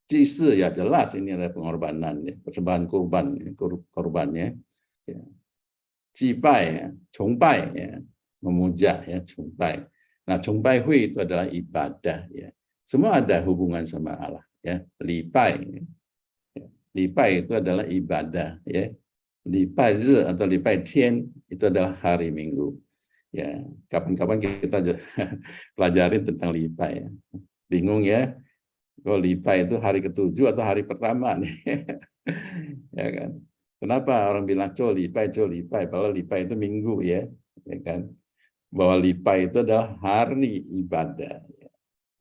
cisi ya jelas ini ada pengorbanan ya persembahan kurbannya ya cibai ya congbai ya memuja ya congbai nah congbai hui itu adalah ibadah ya semua ada hubungan sama Allah ya lipai lipai itu adalah ibadah ya Lipai Ri atau Lipai Tian itu adalah hari Minggu. Ya, kapan-kapan kita pelajarin tentang Lipai. Ya. Bingung ya? Kalau Lipai itu hari ke-7 atau hari pertama nih. Ya kan? Kenapa orang bilang Lipai, padahal Lipai itu Minggu ya. Ya kan? Bahwa Lipai itu adalah hari ibadah.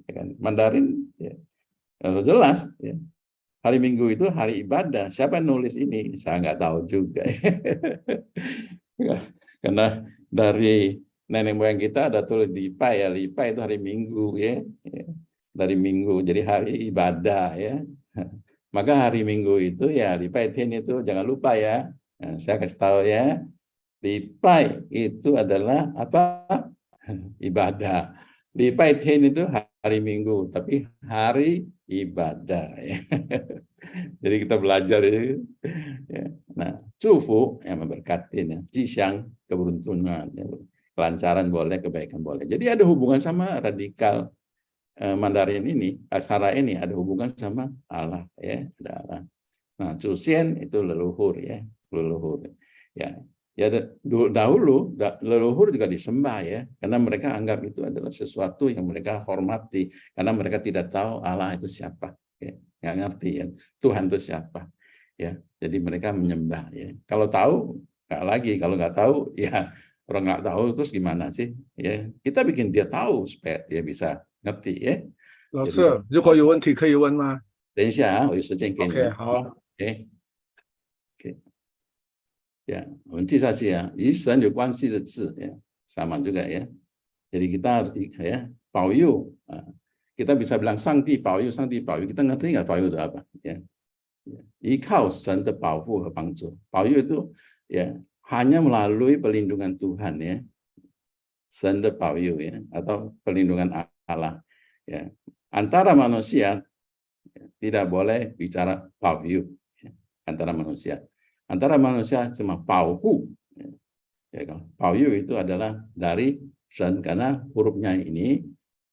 Ya kan? Mandarin ya. Jelas ya. Hari Minggu itu hari ibadah. Siapa yang nulis ini? Saya nggak tahu juga. Karena dari nenek moyang kita ada tulis Lipai ya. Lipai itu hari Minggu ya. Dari Minggu. Jadi hari ibadah ya. Maka hari Minggu itu ya Lipai Tian itu jangan lupa ya. Nah, saya kasih tahu ya. Lipai itu adalah apa? Ibadah. Lipai Tian itu hari Minggu, tapi hari ibadah ya. Jadi kita belajar ya. Nah, cufu yang memberkati ya, jisiang keberuntungan, ya. Kelancaran boleh, kebaikan boleh. Jadi ada hubungan sama radikal Mandarin ini, Aksara ini ada hubungan sama Allah ya, ada Allah. Nah, Cusien itu leluhur ya, leluhur. Ya. Ya dahulu leluhur juga disembah ya, karena mereka anggap itu adalah sesuatu yang mereka hormati, karena mereka tidak tahu Allah itu siapa, ya. Nggak ngerti ya, Tuhan itu siapa, ya. Jadi mereka menyembah ya. Kalau tahu nggak lagi, kalau nggak tahu ya orang nggak tahu terus gimana sih, ya. Kita bikin dia tahu supaya dia bisa ngerti ya? 老师，如果有问题可以问吗？等一下啊，我有时间给你们。 OK，好。 OK， ya, 我们接下去啊，与神有关系的字ya, sama juga ya. Jadi kita ya, 保佑啊, kita bisa bilang 上帝保佑, 上帝保佑, kita ngerti nggak 保佑 itu apa? Ya, 依靠神的保护和帮助. 保佑 itu ya hanya melalui perlindungan Tuhan ya, 神的保佑 ya, atau perlindungan Allah ya. Antara manusia tidak boleh bicara 保佑 ya, antara manusia. Antara manusia cuma 保护 ya, kan? 保佑 itu adalah dari Sen, karena hurufnya ini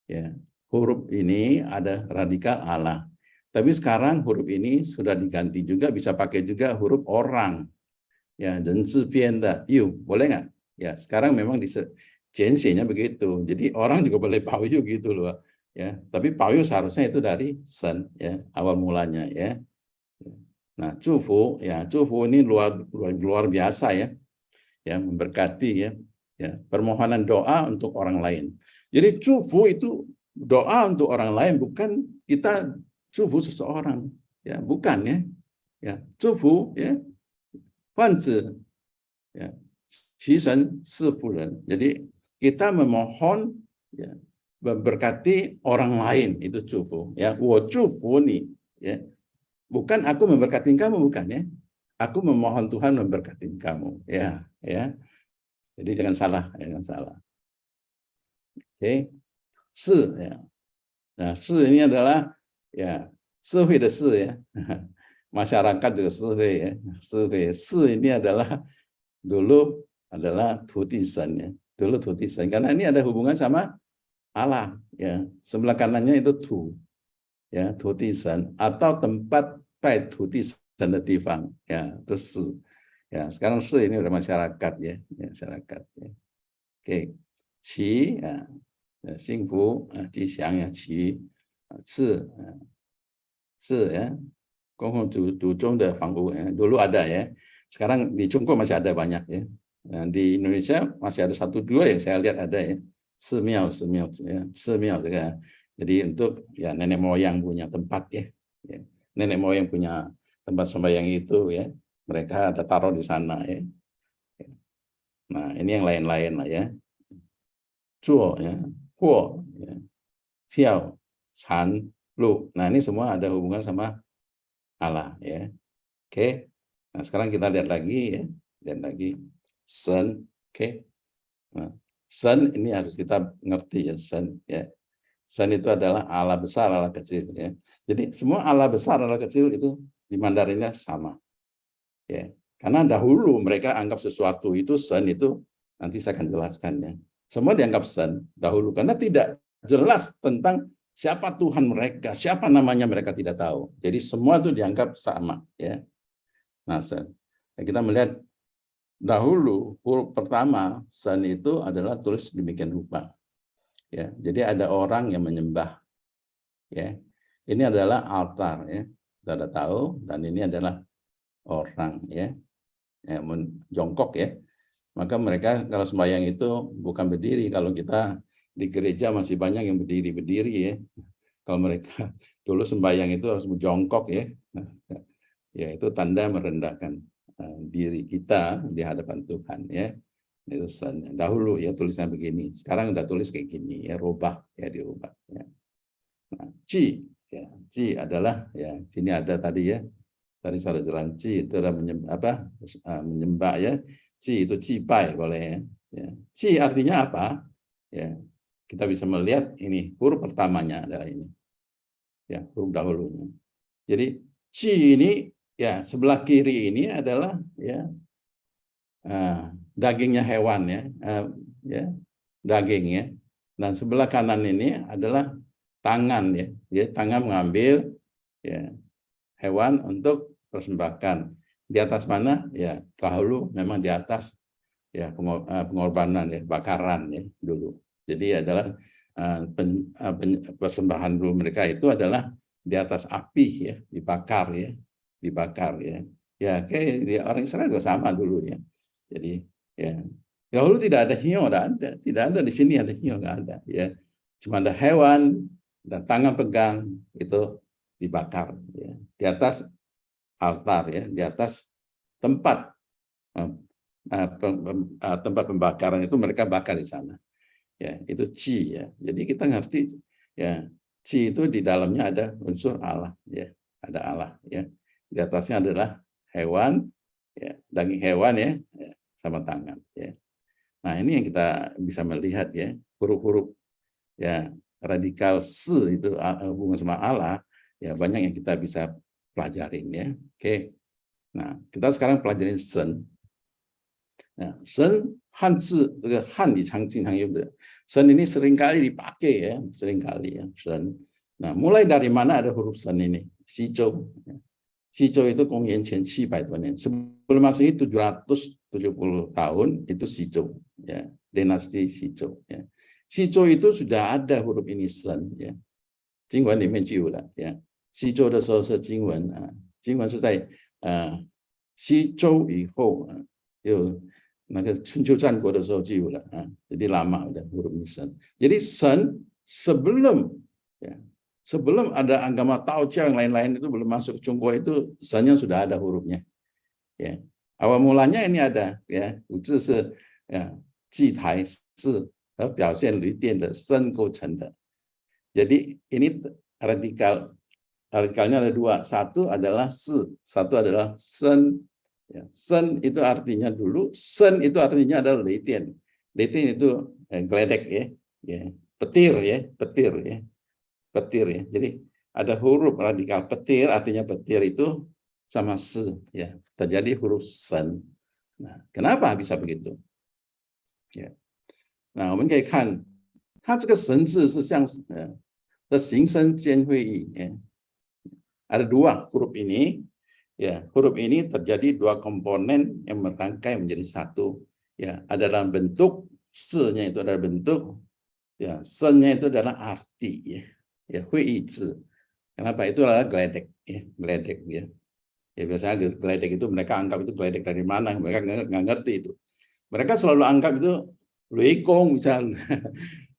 ya, huruf ini ada radikal Allah. Tapi sekarang huruf ini sudah diganti juga, bisa pakai juga huruf orang ya, 人字边的 you, boleh nggak? Ya, sekarang memang di nya begitu. Jadi orang juga boleh 保佑 gitu loh ya. Tapi 保佑 seharusnya itu dari Sen ya, awal mulanya ya. Nah, 祝福 ya, 祝福 ini luar biasa ya. Ya, memberkati ya. Ya, permohonan doa untuk orang lain. Jadi 祝福 itu doa untuk orang lain, bukan kita 祝福 seseorang ya, bukan ya. Ya, 祝福 ya. 泛指 ya, 其神是妇人. Jadi kita memohon ya, memberkati orang lain, itu 祝福 ya. 我祝福你 ya. Bukan aku memberkati kamu, bukan ya. Aku memohon Tuhan memberkati kamu ya, ya. Jadi jangan salah, jangan salah. Oke. Si ya. Nah, si ini adalah ya, 社会的si ya. Masyarakat juga si ya. Si ini adalah dulu adalah 土地神 ya. Dulu 土地神, karena ini ada hubungan sama Allah ya. Sebelah kanannya itu tu ya, 土地神 atau tempat 拜土地神的地方ya, terus si. Ya, sekarang si ini udah masyarakat ya, masyarakat ya. Oke. Qi ya, 幸福 吉祥 ya, qi. 是 ya, 公共组中的房屋 ya. Dulu ada ya. Sekarang di Cungko masih ada banyak ya. Di Indonesia masih ada 1-2 yang saya lihat ada ya. Semiao ya, semiao ya. Jadi untuk ya nenek moyang punya tempat ya. Nenek moyang punya tempat sembahyang itu ya. Mereka ada taruh di sana ya. Nah, ini yang lain-lain lah ya. Zuo ya, huo ya, xiao, chan, lu. Nah, ini semua ada hubungan sama Allah ya. Oke. Nah, sekarang kita lihat lagi ya. Lihat lagi Sen, oke. Nah, Sen ini harus kita ngerti ya, Sen ya. Sen itu adalah Allah besar, Allah kecil ya. Jadi semua Allah besar, Allah kecil itu di Mandarinnya sama. Ya, karena dahulu mereka anggap sesuatu itu Sen, itu nanti saya akan jelaskan ya. Semua dianggap Sen dahulu karena tidak jelas tentang siapa Tuhan mereka, siapa namanya mereka tidak tahu. Jadi semua itu dianggap sama ya. Nah, Sen. Ya, kita melihat dahulu huruf pertama Sen itu adalah tulis demikian rupa. Ya, jadi ada orang yang menyembah. Ya. Ini adalah altar ya. Kita sudah tahu, dan ini adalah orang ya, jongkok ya. Maka mereka kalau sembahyang itu bukan berdiri. Kalau kita di gereja masih banyak yang berdiri ya. Kalau mereka dulu sembahyang itu harus jongkok ya. Ya, itu tanda merendahkan diri kita di hadapan Tuhan ya. Itu dahulu ya tulisannya begini. Sekarang udah tulis kayak gini ya, rubah ya, dirubah ya. Nah, Ji ya, Ji adalah ya, sini ada tadi ya. Tadi saudara jalan Ci itu ada menyembah ya. Ci itu cipai boleh ya. Ci artinya apa? Ya, kita bisa melihat ini huruf pertamanya adalah ini. Ya, huruf dahulunya. Jadi Ci ini ya, sebelah kiri ini adalah ya dagingnya hewan ya. Ya, daging ya. Dan sebelah kanan ini adalah tangan ya. Ya, tangan mengambil ya hewan untuk persembahkan. Di atas mana? Ya, dahulu memang di atas ya pengorbanan ya, bakaran ya dulu. Jadi adalah persembahan dulu mereka itu adalah di atas api ya, dibakar ya, dibakar ya. Ya, kayak orang Israel juga sama dulu ya. Jadi ya, dahulu tidak ada hiu, tidak ada di sini ada hiu, nggak ada ya. cuma ada hewan dan tangan pegang itu dibakar ya. Di atas altar ya, di atas tempat tempat pembakaran itu mereka bakar di sana. Ya, itu qi ya. Jadi kita ngerti ya, qi itu di dalamnya ada unsur Allah ya, ada Allah ya. Di atasnya adalah hewan ya, daging hewan ya, sama tangan ya. Nah, ini yang kita bisa melihat ya, huruf-huruf ya radikal se itu hubungan sama Allah ya, banyak yang kita bisa pelajarin ya. Oke. Nah, kita sekarang pelajarin sen. Nah, sen Hanzi, Han di Changjinghang itu. Sen ini seringkali dipakai ya, seringkali ya, sen. Nah, mulai dari mana ada huruf sen ini? Xizhou. Xizhou itu Gongyan Qian 700 多年. Sebelum Masehi 770 tahun itu Xizhou ya, dinasti Xizhou ya. Xizhou itu sudah ada huruf ini sen ya. 经文里面就有了呀。西周的时候是经文啊，经文是在西周以后啊，有那个春秋战国的时候就有了啊。jadi lama ada huruf sen. Jadi sen sebelum ya, sebelum ada agama Taojiao yang lain-lain itu belum masuk ke Tiongkok itu sennya sudah ada hurufnya. Ya. Awal mulanya ini ada ya, 五字是祭台是和表现雷电的声构成的。Jadi ini radikalnya ada dua. Satu adalah se, satu adalah sen. Ya, sen itu artinya dulu, sen itu artinya adalah leitian. Leitian itu geledek ya, petir ya, petir ya, petir ya. Jadi ada huruf radikal petir, artinya petir itu sama se ya, terjadi huruf sen. Nah, kenapa bisa begitu? Ya. Nah, 我们可以看它这个神字是像的形声间会意ya. Ada dua huruf ini ya, huruf ini terjadi dua komponen yang merangkai menjadi satu ya, ada dalam bentuk se-nya itu adalah bentuk ya, sen-nya itu adalah arti ya, ya hui yi zi. Kenapa? Itu adalah geledek ya, geledek ya. Ya biasanya geledek itu mereka anggap itu geledek dari mana, mereka nggak ngerti itu. Mereka selalu anggap itu luikong misalnya,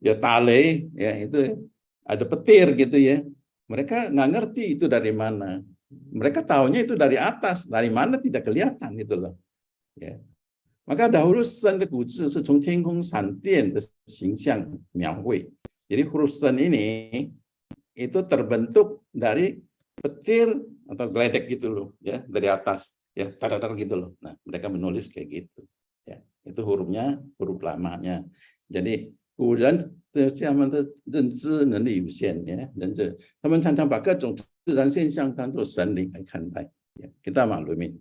ya tale, ya itu ada petir gitu ya. Mereka nggak ngerti itu dari mana. Mereka tahunya itu dari atas, dari mana tidak kelihatan gitu loh. Ya. Maka dahulu sen的古字是从天空闪电的形象描绘. Jadi huruf sen ini itu terbentuk dari petir atau geledek gitu loh, ya dari atas, ya tar-tar gitu loh. Nah, mereka menulis kayak gitu. Ya, itu hurufnya, huruf lamanya. Jadi 古人他们的认知能力有限呀，他们常常把各种自然现象当作神灵来看待。Ya, kita maklumi.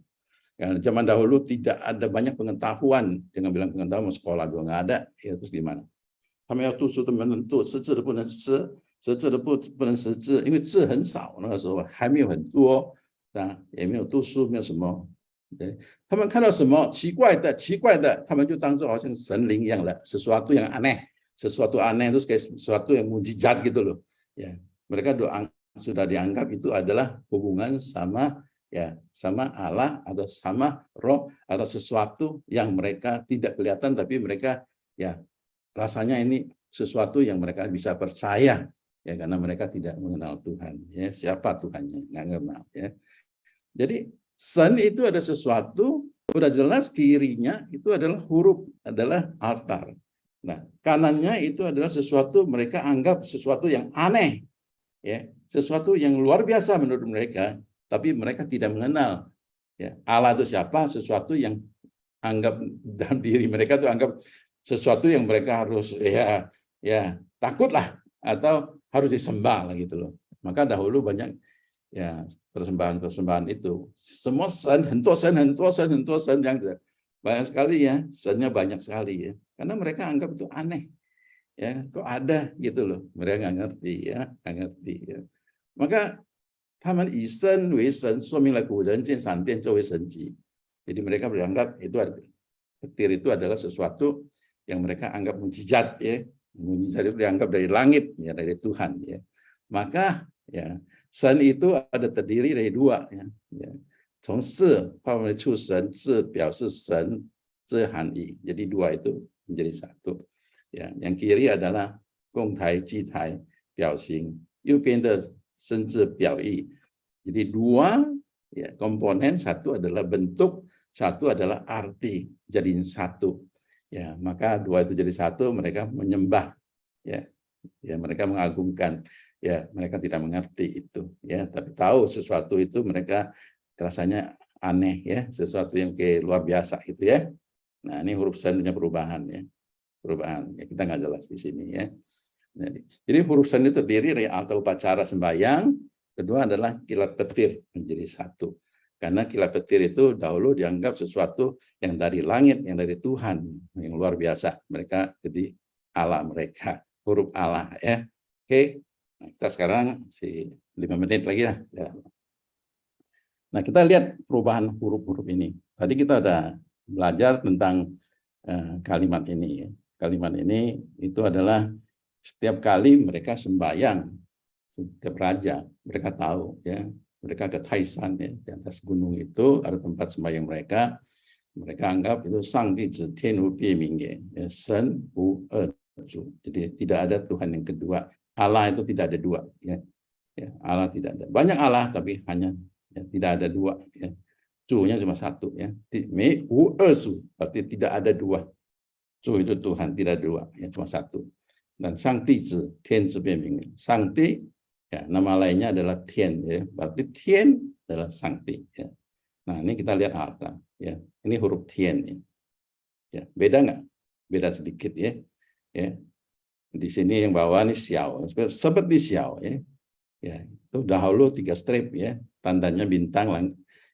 Ya, zaman dahulu tidak ada banyak pengetahuan, jangan bilang pengetahuan sekolah juga nggak ada, ya terus gimana? 他们要读书都没人读，识字的不能识，识字的不能识字，因为字很少，那个时候还没有很多啊，也没有读书，没有什么。对，他们看到什么奇怪的，他们就当作好像神灵一样的，sesuatu yang aneh。Sesuatu aneh itu kayak sesuatu yang mujizat gitu loh. Ya, mereka sudah dianggap itu adalah hubungan sama ya, sama Allah atau sama roh atau sesuatu yang mereka tidak kelihatan tapi mereka ya rasanya ini sesuatu yang mereka bisa percaya ya, karena mereka tidak mengenal Tuhan ya, siapa Tuhannya nggak kenal ya. Jadi sen itu ada sesuatu udah jelas kirinya itu adalah huruf, adalah altar. Nah, kanannya itu adalah sesuatu mereka anggap sesuatu yang aneh, ya, sesuatu yang luar biasa menurut mereka, tapi mereka tidak mengenal. Ya, Allah itu siapa? Sesuatu yang anggap dalam diri mereka itu anggap sesuatu yang mereka harus ya takutlah atau harus disembah lah gitu loh. Maka dahulu banyak ya persembahan itu. Semua sen yang banyak sekali ya, sennya banyak sekali ya. Karena mereka anggap itu aneh, ya kok ada gitu loh, mereka nggak ngerti ya, nggak ngerti ya. Maka 他们以身为神，说明了古人见闪电作为神迹。Jadi mereka beranggap itu petir itu adalah sesuatu yang mereka anggap mujizat ya, mujizat itu dianggap dari langit ya, dari Tuhan ya. Maka ya sen itu ada terdiri dari dua ya. 从事化为出神，字表示神之含义， jadi dua itu menjadi satu. Ya, yang kiri adalah 共台、基台、表型，右边的生字表意. Jadi dua ya komponen, satu adalah bentuk, satu adalah arti, jadiin satu. Ya, maka dua itu jadi satu, mereka menyembah, ya, ya mereka mengagungkan, ya mereka tidak mengerti itu, ya, tapi tahu sesuatu itu mereka rasanya aneh, ya, sesuatu yang kayak luar biasa gitu ya. Nah ini huruf sen punya perubahan, ya, perubahan, ya kita nggak jelas di sini ya. Jadi huruf sen itu terdiri dari atau upacara sembahyang, kedua adalah kilat petir menjadi satu. Karena kilat petir itu dahulu dianggap sesuatu yang dari langit, yang dari Tuhan, yang luar biasa. Mereka jadi Allah mereka, huruf Allah ya. Oke, nah, kita sekarang 5 menit lagi ya. Nah kita lihat perubahan huruf-huruf ini. Tadi kita udah belajar tentang kalimat ini. Ya. Kalimat ini itu adalah setiap kali mereka sembahyang, setiap raja mereka tahu ya. Mereka ke Taisan ya, di atas gunung itu ada tempat sembahyang mereka. Mereka anggap itu Sang Di Zhi Tian Wu Bie Ming ya, Shen Wu Er Zhu. Jadi tidak ada Tuhan yang kedua. Allah itu tidak ada dua ya. Ya, Allah tidak ada. Banyak Allah tapi hanya ya, tidak ada dua ya. Zhu-nya cuma satu ya. Me Wu Er Zhu berarti tidak ada dua. Zhu itu Tuhan, tidak dua ya, cuma satu. Dan Sang Di Zhi Tian Zhi Bie Ming. Sang Di ya, nama lainnya adalah Tian ya. Berarti Tian adalah Sangti ya. Nah, ini kita lihat arta ya. Ini huruf Tian ya. Ya, beda nggak? Beda sedikit ya. Ya. Di sini yang bawah ini Xiao, seperti Xiao ya. Ya, itu dahulu 3 strip ya. Tandanya bintang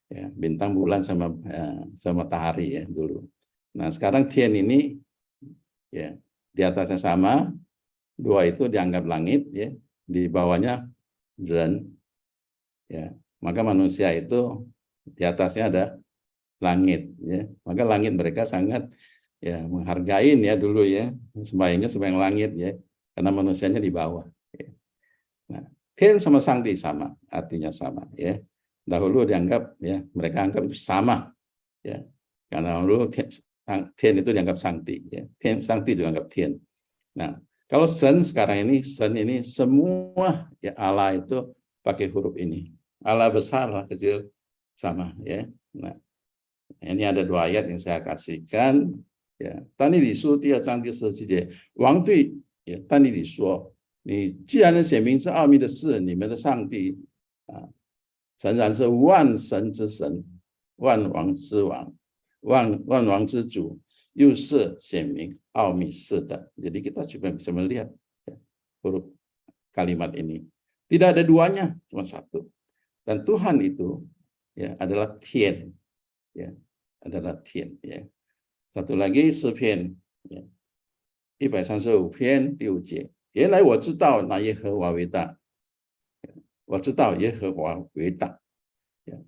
ya, bintang bulan sama matahari ya dulu. Nah, sekarang Tian ini ya, di atasnya sama, 2 itu dianggap langit ya. Di bawahnya Zhen ya, maka manusia itu di atasnya ada langit ya, maka langit mereka sangat ya menghargain ya dulu ya, sembahyangnya sembahyang langit ya, karena manusianya di bawah ya. Nah, Tian sama Sangti sama, artinya sama ya, dahulu dianggap ya, mereka anggap itu sama ya, karena dahulu Tian itu dianggap Sangti ya, Sangti juga dianggap Tian. Nah, kalau Shen sekarang ini, Shen ini semua ya Allah itu pakai huruf ini. Allah besar, Allah kecil sama ya. Nah, ini ada 2 ayat yang saya kasihkan ya. Tani li su dia zhang di shi ji jie wang dui ya tani li suo ni既然能显明是奥秘的事，你们的上帝啊，诚然是万神之神，万王之王，万王之主。又是显明奥秘事的. Jadi kita juga bisa melihat ya, huruf kalimat ini tidak ada duanya, cuma satu. Dan Tuhan itu ya adalah Tian, ya adalah Tian. Ya. Satu lagi 诗篇 ya, 135篇6节，原来我知道那耶和华伟大，我知道耶和华伟大，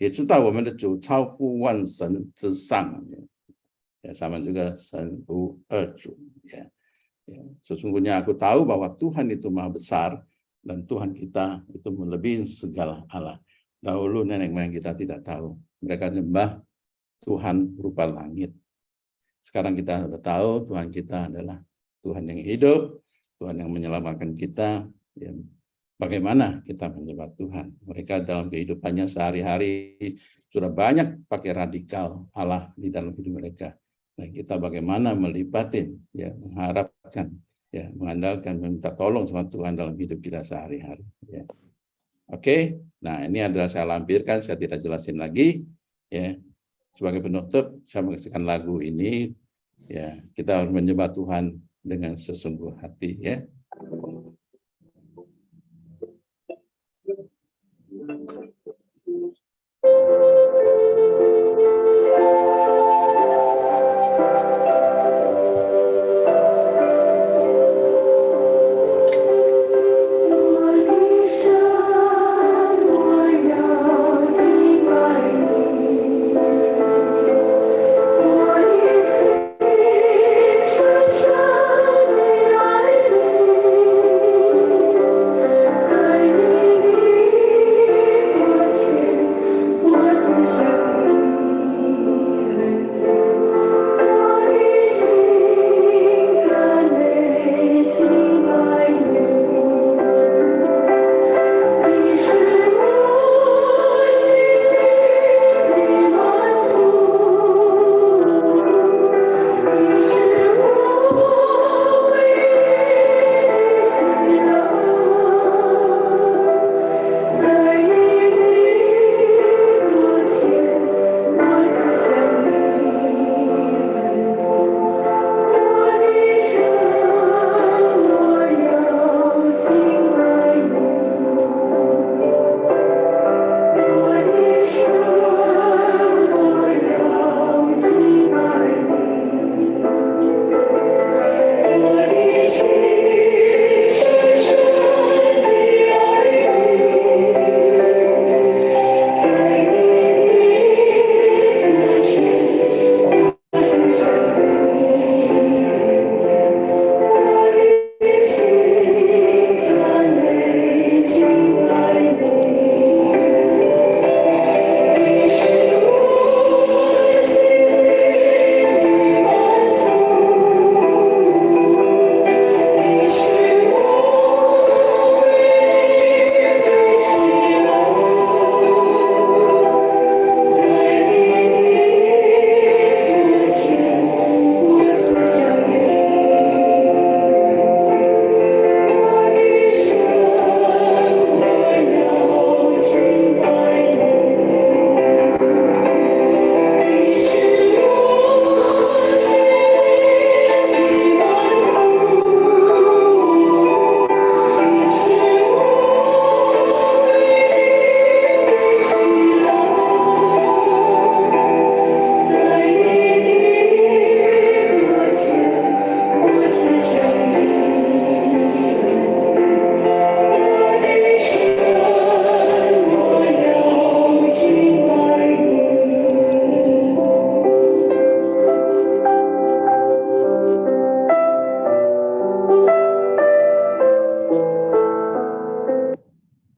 也知道我们的主超乎万神之上。Ya, sama juga Shen Wu Er Zhu ya. Ya, sesungguhnya aku tahu bahwa Tuhan itu maha besar dan Tuhan kita itu melebihi segala Allah. Dahulu nenek moyang kita tidak tahu, mereka menyembah Tuhan berupa langit. Sekarang kita sudah tahu Tuhan kita adalah Tuhan yang hidup, Tuhan yang menyelamatkan kita ya. Bagaimana kita menyembah Tuhan? Mereka dalam kehidupannya sehari-hari sudah banyak pakai radikal Allah di dalam hidup mereka. Nah, kita bagaimana melibatin, ya, mengharapkan, ya, mengandalkan, meminta tolong sama Tuhan dalam hidup kita sehari-hari. Ya. Oke, nah ini adalah saya lampirkan, saya tidak jelasin lagi. Ya, sebagai penutup, saya mengasihkan lagu ini. Ya, kita harus menyembah Tuhan dengan sesungguh hati. Ya.